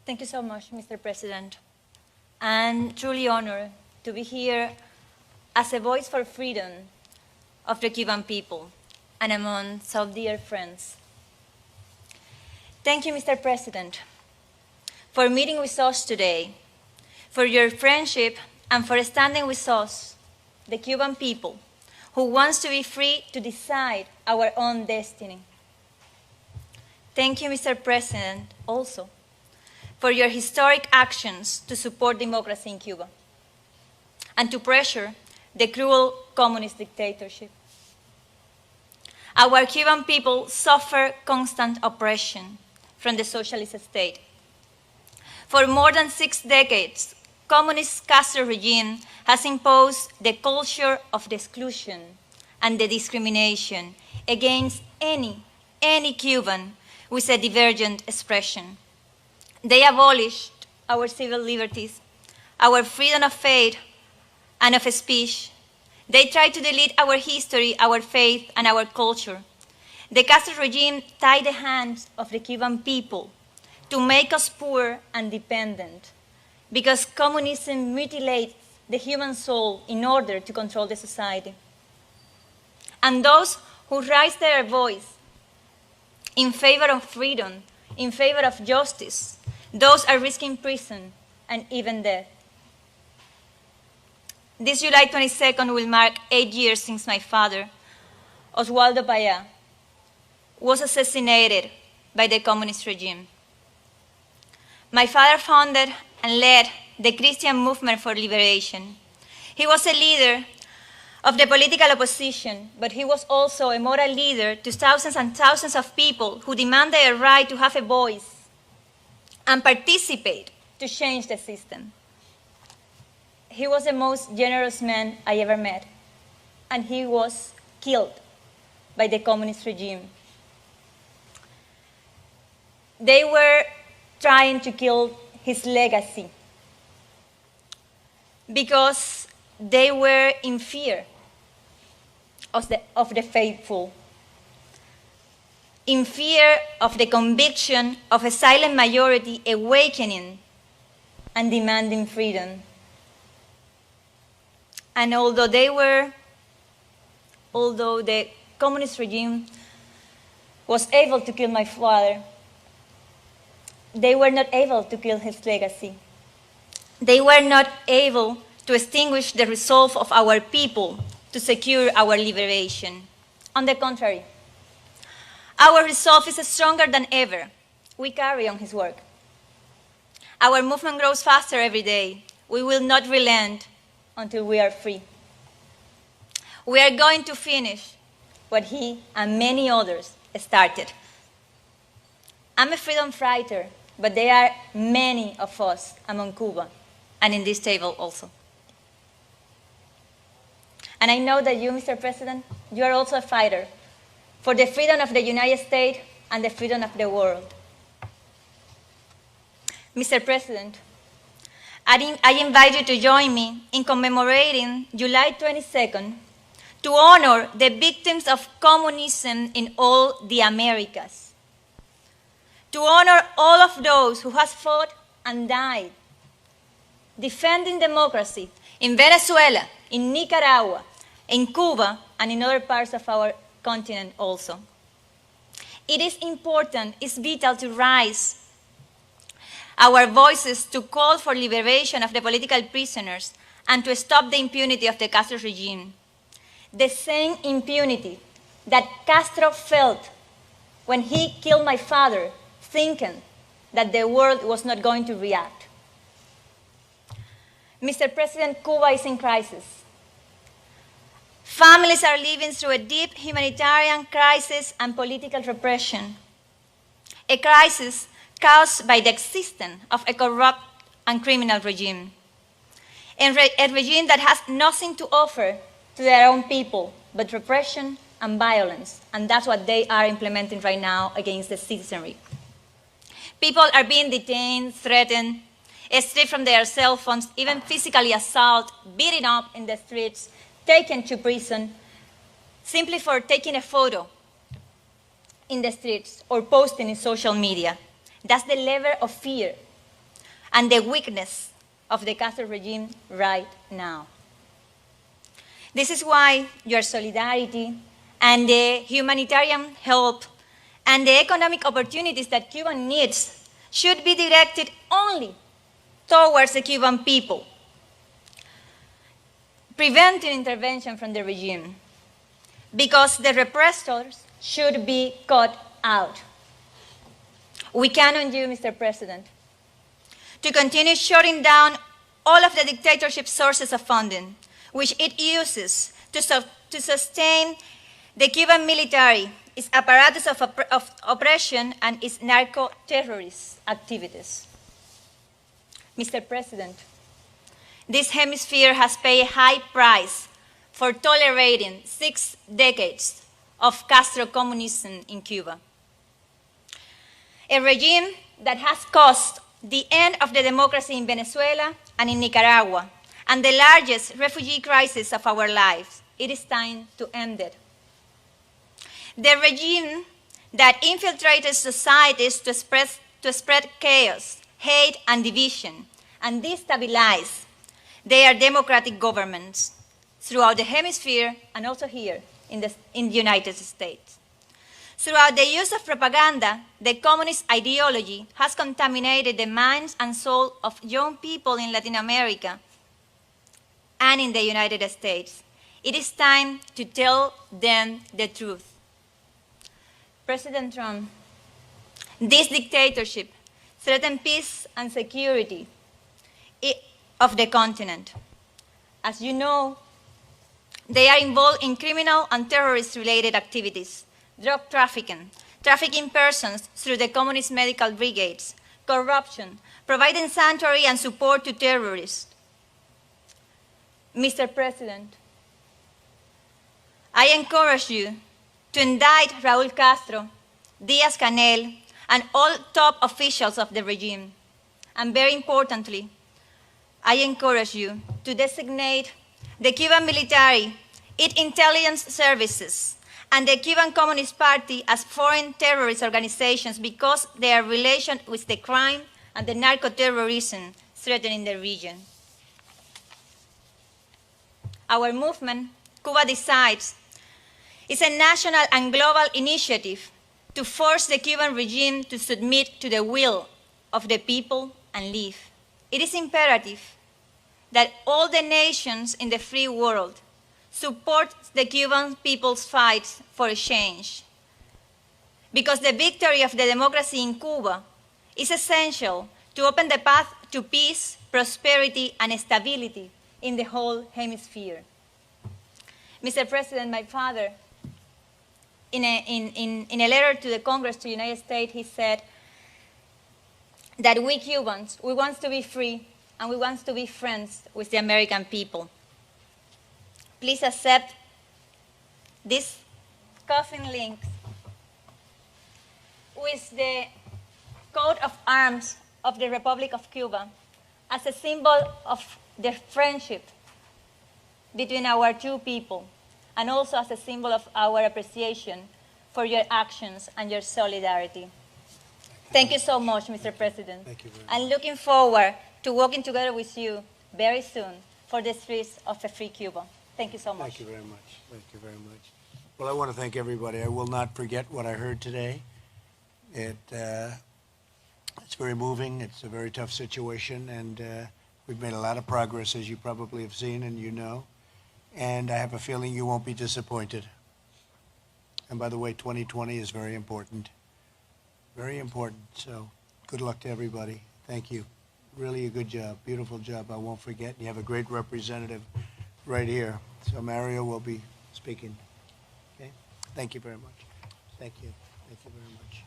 Thank you so much, Mr. President. I'm truly honored to be here as a voice for freedom of the Cuban people and among so dear friends. Thank you, Mr. President, for meeting with us today, for your friendship, and for standing with us, the Cuban people, who wants to be free to decide our own destiny. Thank you, Mr. President, also, for your historic actions to support democracy in Cuba and to pressure the cruel communist dictatorship. Our Cuban people suffer constant oppression from the socialist state. For more than 6 decades, communist Castro regime has imposed the culture of the exclusion and the discrimination against any Cuban with a divergent expression. They abolished our civil liberties, our freedom of faith and of speech. They tried to delete our history, our faith, and our culture. The Castro regime tied the hands of the Cuban people to make us poor and dependent, because communism mutilates the human soul in order to control the society. And those who raise their voice in favor of freedom, in favor of justice, those are risking prison and even death. This July 22nd will mark 8 years since my father, Oswaldo Paya, was assassinated by the communist regime. My father founded and led the Christian movement for liberation. He was a leader of the political opposition, but he was also a moral leader to thousands and thousands of people who demanded a right to have a voice and participate to change the system. He was the most generous man I ever met, and he was killed by the communist regime. They were trying to kill his legacy because they were in fear of the faithful, in fear of the conviction of a silent majority awakening and demanding freedom. And although the communist regime was able to kill my father, they were not able to kill his legacy. They were not able to extinguish the resolve of our people to secure our liberation. On the contrary, our resolve is stronger than ever. We carry on his work. Our movement grows faster every day. We will not relent until we are free. We are going to finish what he and many others started. I'm a freedom fighter, but there are many of us among Cuba and in this table also. And I know that you, Mr. President, you are also a fighter for the freedom of the United States and the freedom of the world. Mr. President, I invite you to join me in commemorating July 22nd to honor the victims of communism in all the Americas, to honor all of those who have fought and died defending democracy in Venezuela, in Nicaragua, in Cuba, and in other parts of our continent also. It is important, it's vital to raise our voices to call for liberation of the political prisoners and to stop the impunity of the Castro regime. The same impunity that Castro felt when he killed my father, thinking that the world was not going to react. Mr. President, Cuba is in crisis. Families are living through a deep humanitarian crisis and political repression, a crisis caused by the existence of a corrupt and criminal regime, a regime that has nothing to offer to their own people but repression and violence, and that's what they are implementing right now against the citizenry. People are being detained, threatened, stripped from their cell phones, even physically assaulted, beaten up in the streets, taken to prison, simply for taking a photo in the streets or posting in social media. That's the level of fear and the weakness of the Castro regime right now. This is why your solidarity and the humanitarian help and the economic opportunities that Cuba needs should be directed only towards the Cuban people, preventing intervention from the regime, because the repressors should be cut out. We count on you, Mr. President, to continue shutting down all of the dictatorship sources of funding, which it uses to sustain the Cuban military, its apparatus of oppression, and its narco-terrorist activities. Mr. President, this hemisphere has paid a high price for tolerating 6 decades of Castro communism in Cuba, a regime that has caused the end of the democracy in Venezuela and in Nicaragua, and the largest refugee crisis of our lives. It is time to end it. The regime that infiltrated societies to spread chaos, hate, and division, and destabilize their democratic governments throughout the hemisphere and also here in the United States. Throughout the use of propaganda, the communist ideology has contaminated the minds and soul of young people in Latin America and in the United States. It is time to tell them the truth. President Trump, this dictatorship threatens peace and security of the continent. As you know, they are involved in criminal and terrorist-related activities, drug trafficking persons through the communist medical brigades, corruption, providing sanctuary and support to terrorists. Mr. President, I encourage you to indict Raúl Castro, Díaz-Canel, and all top officials of the regime. And very importantly, I encourage you to designate the Cuban military, its intelligence services, and the Cuban Communist Party as foreign terrorist organizations because their relation with the crime and the narco-terrorism threatening the region. Our movement, Cuba Decides, is a national and global initiative to force the Cuban regime to submit to the will of the people and leave. It is imperative that all the nations in the free world support the Cuban people's fight for change, because the victory of the democracy in Cuba is essential to open the path to peace, prosperity, and stability in the whole hemisphere. Mr. President, my father, in a letter to the Congress, to the United States, he said that we Cubans, we want to be free and we want to be friends with the American people. Please accept this coffin link with the coat of arms of the Republic of Cuba as a symbol of the friendship between our two people, and also as a symbol of our appreciation for your actions and your solidarity. Thank you so much, Mr. President. Thank you very much. I'm looking forward to working together with you very soon for the streets of a free Cuba. Thank you so much. Thank you very much. Thank you very much. Well, I want to thank everybody. I will not forget what I heard today. It's very moving. It's a very tough situation, and we've made a lot of progress, as you probably have seen and you know. And I have a feeling you won't be disappointed. And by the way, 2020 is very important. Very important. So good luck to everybody. Thank you. Really a good job. Beautiful job. I won't forget. You have a great representative right here. So Mario will be speaking. Okay? Thank you very much. Thank you. Thank you very much.